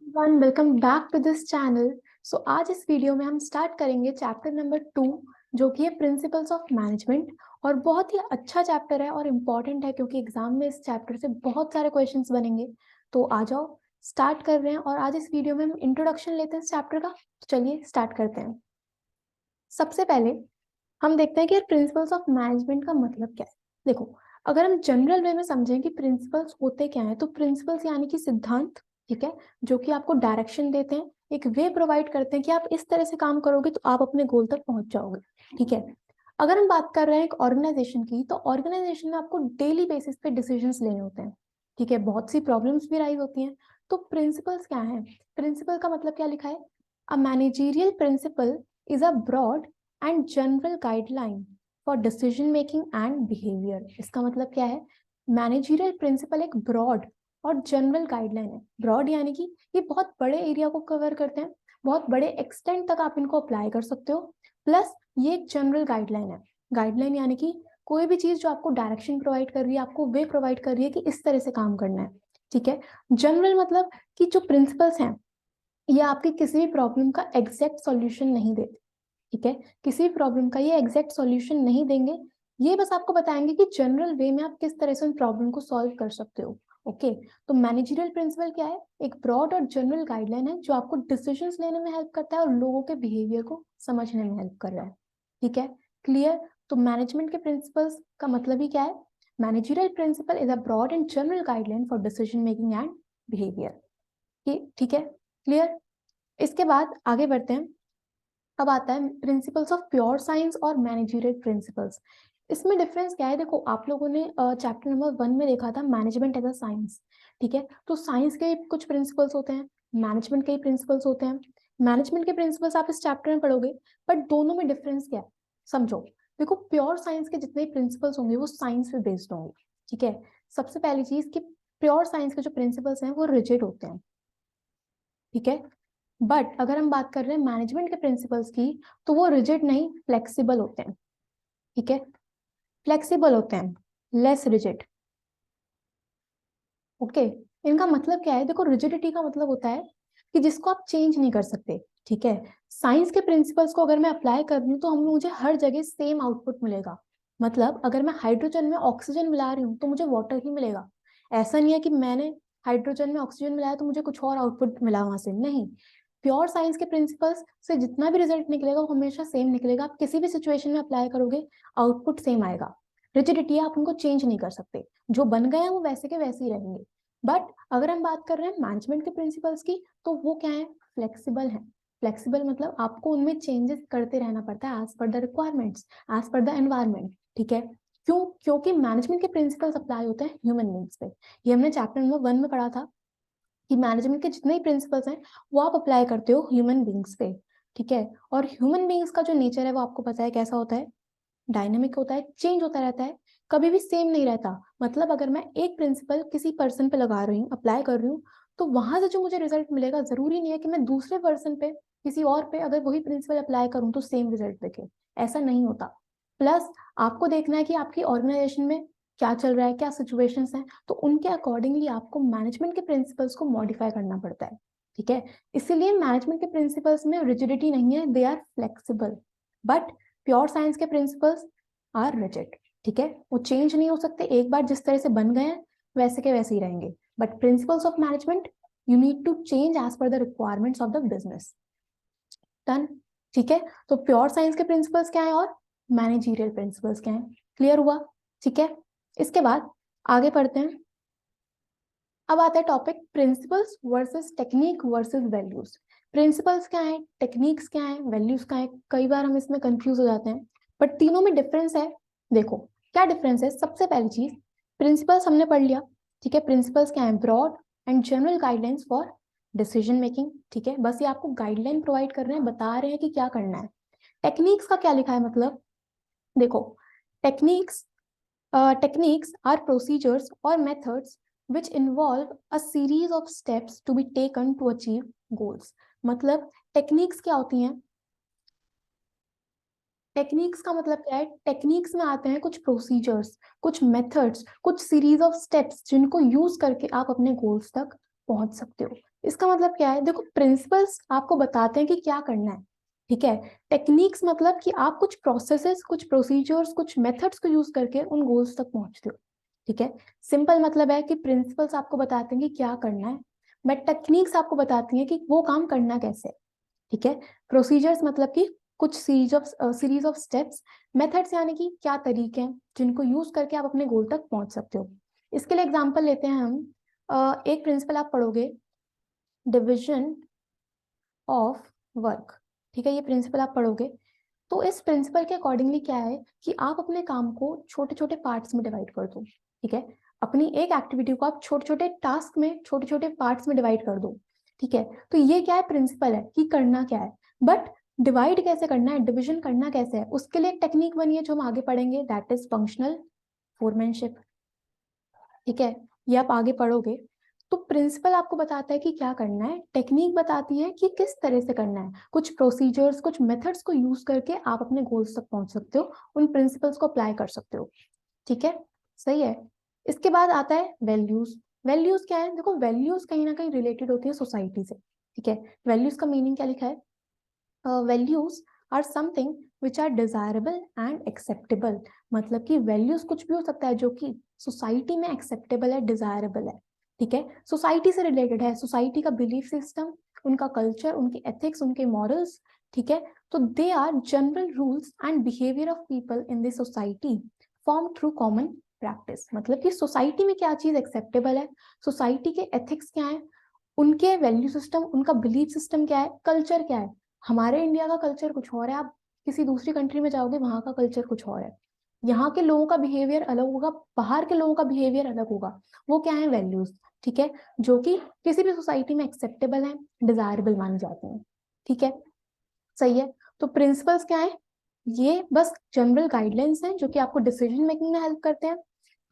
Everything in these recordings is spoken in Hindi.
One welcome back to this channel. So आज इस वीडियो में हम स्टार्ट करेंगे चैप्टर नंबर 2, जो कि है प्रिंसिपल्स ऑफ मैनेजमेंट। और बहुत ही अच्छा चैप्टर है और इम्पॉर्टेंट है क्योंकि एग्जाम में इस चैप्टर से बहुत सारे क्वेश्चंस बनेंगे। तो आ जाओ, स्टार्ट कर रहे हैं। और आज इस वीडियो में हम इंट्रोडक्शन लेते हैं इस चैप्टर का। तो चलिए स्टार्ट करते हैं। सबसे पहले हम देखते हैं कि प्रिंसिपल्स ऑफ मैनेजमेंट का मतलब क्या है। देखो, अगर हम जनरल वे में समझें कि प्रिंसिपल्स होते क्या हैं, तो प्रिंसिपल्स यानी कि सिद्धांत, ठीक है, जो कि आपको डायरेक्शन देते हैं, एक वे प्रोवाइड करते हैं कि आप इस तरह से काम करोगे तो आप अपने गोल तक पहुंच जाओगे। ठीक है। अगर हम बात कर रहे हैं एक ऑर्गेनाइजेशन की, तो ऑर्गेनाइजेशन में आपको डेली बेसिस पे डिसीजंस लेने होते हैं। ठीक है, बहुत सी प्रॉब्लम्स भी राइज होती हैं। तो प्रिंसिपल्स क्या है? प्रिंसिपल का मतलब क्या लिखा है? A managerial principle is a broad and general guideline for decision making and behaviour. इसका मतलब क्या है? मैनेजरियल प्रिंसिपल एक ब्रॉड और जनरल गाइडलाइन है। ब्रॉड यानी कि ये बहुत बड़े एरिया को कवर करते हैं, बहुत बड़े एक्सटेंट तक आप इनको अप्लाई कर सकते हो। प्लस ये एक जनरल गाइडलाइन है। गाइडलाइन यानी कि कोई भी चीज जो आपको डायरेक्शन प्रोवाइड कर रही है, आपको वे प्रोवाइड कर रही है कि इस तरह से काम करना है। ठीक है। जनरल मतलब कि जो प्रिंसिपल्स हैं ये आपकी किसी भी प्रॉब्लम का एग्जैक्ट सॉल्यूशन नहीं देते। ठीक है, किसी भी प्रॉब्लम का ये एग्जैक्ट सॉल्यूशन नहीं देंगे। ये बस आपको बताएंगे कि जनरल वे में आप किस तरह से उन प्रॉब्लम को सॉल्व कर सकते हो। ओके। तो मैनेजरियल प्रिंसिपल क्या है? एक ब्रॉड और जनरल गाइडलाइन है जो आपको डिसीजंस लेने में हेल्प करता है और लोगों के बिहेवियर को समझने में हेल्प कर रहा है। ठीक है, क्लियर? तो मैनेजमेंट के प्रिंसिपल्स का मतलब ही क्या है? Managerial principle is a broad and general guideline for decision making and behaviour. ठीक है, क्लियर? इसके बाद आगे बढ़ते हैं। अब आता है प्रिंसिपल्स ऑफ प्योर साइंस और मैनेजरियल प्रिंसिपल्स। इसमें डिफरेंस क्या है? देखो, आप लोगों ने चैप्टर नंबर 1 में देखा था मैनेजमेंट एज अ साइंस। ठीक है, तो साइंस के कुछ प्रिंसिपल्स होते हैं, मैनेजमेंट के प्रिंसिपल्स होते हैं। मैनेजमेंट के प्रिंसिपल्स आप इस चैप्टर में पढ़ोगे, बट दोनों में डिफरेंस क्या है समझो। देखो, प्योर साइंस के जितने प्रिंसिपल्स होंगे वो साइंस पे बेस्ड होंगे। ठीक है, सबसे पहली चीज कि प्योर साइंस के जो प्रिंसिपल्स हैं वो रिजिड होते हैं। ठीक है, बट अगर हम बात कर रहे हैं मैनेजमेंट के प्रिंसिपल्स की, तो वो रिजिड नहीं, फ्लेक्सिबल होते हैं। ठीक है, फ्लेक्सिबल होते हैं, लेस रिजिड। ओके। इनका मतलब क्या है? देखो, रिजिडिटी का मतलब होता है कि जिसको आप चेंज नहीं कर सकते। ठीक है, साइंस के प्रिंसिपल्स को अगर मैं अप्लाई कर रही हूँ तो हम मुझे हर जगह सेम आउटपुट मिलेगा। मतलब अगर मैं हाइड्रोजन में ऑक्सीजन मिला रही हूँ तो मुझे वाटर ही मिलेगा। ऐसा नहीं है कि मैंने हाइड्रोजन में ऑक्सीजन मिलाया तो मुझे कुछ और आउटपुट मिला वहां से, नहीं। प्योर साइंस के प्रिंसिपल्स से जितना भी रिजल्ट निकलेगा वो हमेशा सेम निकलेगा। आप किसी भी सिचुएशन में अप्लाई करोगे, आउटपुट सेम आएगा। रिजिडिटी आप उनको चेंज नहीं कर सकते, जो बन गए हैं वो वैसे के वैसे ही रहेंगे। बट अगर हम बात कर रहे हैं मैनेजमेंट के प्रिंसिपल्स की, तो वो क्या है? फ्लेक्सिबल है। फ्लेक्सिबल मतलब आपको उनमें चेंजेस करते रहना पड़ता है as per the requirements, as per the environment. ठीक है, क्यों? क्योंकि मैनेजमेंट के प्रिंसिपल्स अप्लाई होते हैं ह्यूमन बींग्स पे। ये हमने चैप्टर नंबर 1 में पढ़ा था कि मैनेजमेंट के जितने भी प्रिंसिपल्स हैं वो आप अप्लाई करते हो ह्यूमन बींग्स पे। ठीक है, और ह्यूमन बींग्स का जो नेचर है वो आपको पता है कैसा होता है? डायनेमिक होता है, चेंज होता रहता है, कभी भी सेम नहीं रहता। मतलब अगर मैं एक प्रिंसिपल किसी पर्सन पे लगा रही हूँ, अप्लाई कर रही हूँ, तो वहां से जो मुझे रिजल्ट मिलेगा जरूरी नहीं है कि मैं दूसरे पर्सन पे, किसी और पे अगर वही प्रिंसिपल अप्लाई करूँ तो सेम रिजल्ट दिखे। ऐसा नहीं होता। प्लस आपको देखना है कि आपकी ऑर्गेनाइजेशन में क्या चल रहा है, क्या सिचुएशंस हैं, तो उनके अकॉर्डिंगली आपको मैनेजमेंट के प्रिंसिपल्स को मॉडिफाई करना पड़ता है। ठीक है, इसीलिए मैनेजमेंट के प्रिंसिपल्स में रिजिडिटी नहीं है, they are flexible. But pure science के प्रिंसिपल्स आर रिजिड। ठीक है, वो चेंज नहीं हो सकते, एक बार जिस तरह से बन गए हैं वैसे के वैसे ही रहेंगे। But principles of management you need to change as per the requirements of the business. Done? ठीक है, तो प्योर साइंस के प्रिंसिपल्स क्या है और मैनेजरियल प्रिंसिपल्स क्या है? क्लियर हुआ? ठीक है, इसके बाद आगे पढ़ते हैं। अब आता है topic principles versus technique versus values. Principles क्या है, टेक्निक्स क्या है, वैल्यूज क्या है? कई बार हम इसमें कंफ्यूज हो जाते हैं, बट तीनों में डिफरेंस है। देखो, क्या डिफरेंस है? सबसे पहली चीज, प्रिंसिपल्स हमने पढ़ लिया। ठीक है, प्रिंसिपल्स क्या है? Broad and general guidelines for decision making. ठीक है, बस ये आपको गाइडलाइन प्रोवाइड कर रहे हैं, बता रहे हैं कि क्या करना है। टेक्निक्स का क्या लिखा है? मतलब देखो, techniques techniques are procedures or methods which involve a series of steps to be taken to achieve goals। मतलब टेक्निक्स क्या होती हैं? टेक्निक्स का मतलब क्या है? टेक्निक्स में आते हैं कुछ प्रोसीजर्स, कुछ मेथड्स, कुछ सीरीज ऑफ स्टेप्स जिनको यूज करके आप अपने गोल्स तक पहुंच सकते हो। इसका मतलब क्या है, देखो प्रिंसिपल्स आपको बताते हैं कि क्या करना है, ठीक है। टेक्निक्स मतलब कि आप कुछ प्रोसेसेस, कुछ प्रोसीजर्स, कुछ मेथड्स को यूज करके उन गोल्स तक पहुंचते हो, ठीक है। सिंपल मतलब है कि प्रिंसिपल्स आपको बताते हैं कि क्या करना है, बट टेक्निक्स आपको बताती हैं कि वो काम करना कैसे है, ठीक है। प्रोसीजर्स मतलब कि कुछ सीरीज ऑफ स्टेप्स, मेथड्स यानी कि क्या तरीके हैं जिनको यूज करके आप अपने गोल तक पहुंच सकते हो। इसके लिए एग्जांपल लेते हैं हम। एक प्रिंसिपल आप पढ़ोगे, डिविजन ऑफ वर्क, ठीक है। ये प्रिंसिपल आप पढ़ोगे तो इस प्रिंसिपल के अकॉर्डिंगली क्या है कि आप अपने काम को छोटे छोटे पार्ट्स में डिवाइड कर दो, ठीक है। अपनी एक एक्टिविटी को आप छोटे छोटे टास्क में, छोटे छोटे पार्ट्स में डिवाइड कर दो, ठीक है। तो ये क्या है, प्रिंसिपल है कि करना क्या है, बट डिवाइड कैसे करना है, डिविजन करना कैसे है, उसके लिए एक टेक्निक बनी है जो हम आगे पढ़ेंगे, दैट इज फंक्शनल फोरमैनशिप, ठीक है। ये आप आगे पढ़ोगे। तो प्रिंसिपल आपको बताता है कि क्या करना है, टेक्निक बताती है कि किस तरह से करना है, कुछ प्रोसीजर्स, कुछ मेथड्स को यूज करके आप अपने गोल्स तक पहुंच सकते हो, उन प्रिंसिपल्स को अप्लाई कर सकते हो, ठीक है। सही है। इसके बाद आता है वैल्यूज। वैल्यूज क्या है, देखो वैल्यूज कहीं ना कहीं रिलेटेड होती है सोसाइटी से, ठीक है। वैल्यूज का मीनिंग क्या लिखा है, values are something which are desirable and acceptable. मतलब कि वैल्यूज कुछ भी हो सकता है जो कि सोसाइटी में एक्सेप्टेबल है, डिजायरेबल है, ठीक है। सोसाइटी से रिलेटेड है, सोसाइटी का बिलीफ सिस्टम, उनका कल्चर, उनके एथिक्स, उनके मॉरल्स, ठीक है। तो they are general rules and behaviour of people in this society form through common practice. मतलब कि सोसाइटी में क्या चीज एक्सेप्टेबल है, सोसाइटी के एथिक्स क्या है, उनके वैल्यू सिस्टम, उनका बिलीफ सिस्टम क्या है, कल्चर क्या है। हमारे इंडिया का कल्चर कुछ और है, आप किसी दूसरी कंट्री में जाओगे वहां का कल्चर कुछ और है, यहाँ के लोगों का बिहेवियर अलग होगा, बाहर के लोगों का बिहेवियर अलग होगा। वो क्या है, वैल्यूज, ठीक है, जो कि किसी भी सोसाइटी में एक्सेप्टेबल है, डिजायरेबल मानी जाती हैं, ठीक है। सही है। तो प्रिंसिपल्स क्या है, ये बस जनरल गाइडलाइंस हैं जो कि आपको डिसीजन मेकिंग में हेल्प करते हैं।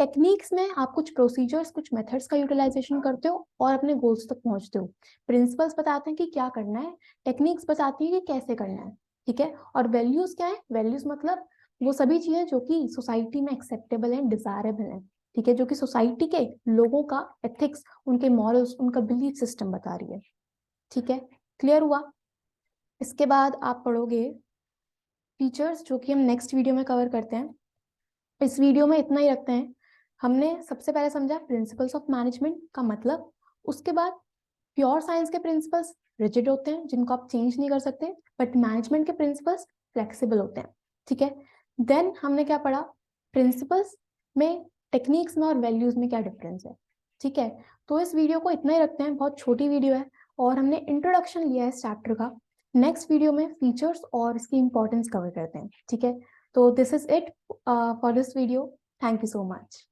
टेक्निक्स में आप कुछ प्रोसीजर्स, कुछ मेथड्स का यूटिलाइजेशन करते हो और अपने गोल्स तक पहुंचते हो। प्रिंसिपल्स बताते हैं कि क्या करना है, टेक्निक्स बताती है कि कैसे करना है, ठीक है। और वैल्यूज क्या है, वैल्यूज मतलब वो सभी चीजें जो कि सोसाइटी में एक्सेप्टेबल हैं, डिजायरेबल हैं, ठीक है, जो कि सोसाइटी के लोगों का एथिक्स, उनके मॉरल्स, उनका बिलीफ सिस्टम बता रही है, ठीक है। क्लियर हुआ। इसके बाद आप पढ़ोगे फीचर्स, जो कि हम नेक्स्ट वीडियो में कवर करते हैं। इस वीडियो में इतना ही रखते हैं। हमने सबसे पहले समझा प्रिंसिपल्स ऑफ मैनेजमेंट का मतलब, उसके बाद प्योर साइंस के प्रिंसिपल्स रिजिड होते हैं जिनको आप चेंज नहीं कर सकते, बट मैनेजमेंट के प्रिंसिपल्स फ्लेक्सिबल होते हैं, ठीक है। देन हमने क्या पढ़ा, प्रिंसिपल्स में, टेक्निक्स में और वैल्यूज में क्या डिफरेंस है, ठीक है। तो इस वीडियो को इतना ही रखते हैं, बहुत छोटी वीडियो है और हमने इंट्रोडक्शन लिया है इस चैप्टर का। नेक्स्ट वीडियो में फीचर्स और इसकी इंपॉर्टेंस कवर करते हैं, ठीक है। तो this is it for this video. Thank you so much.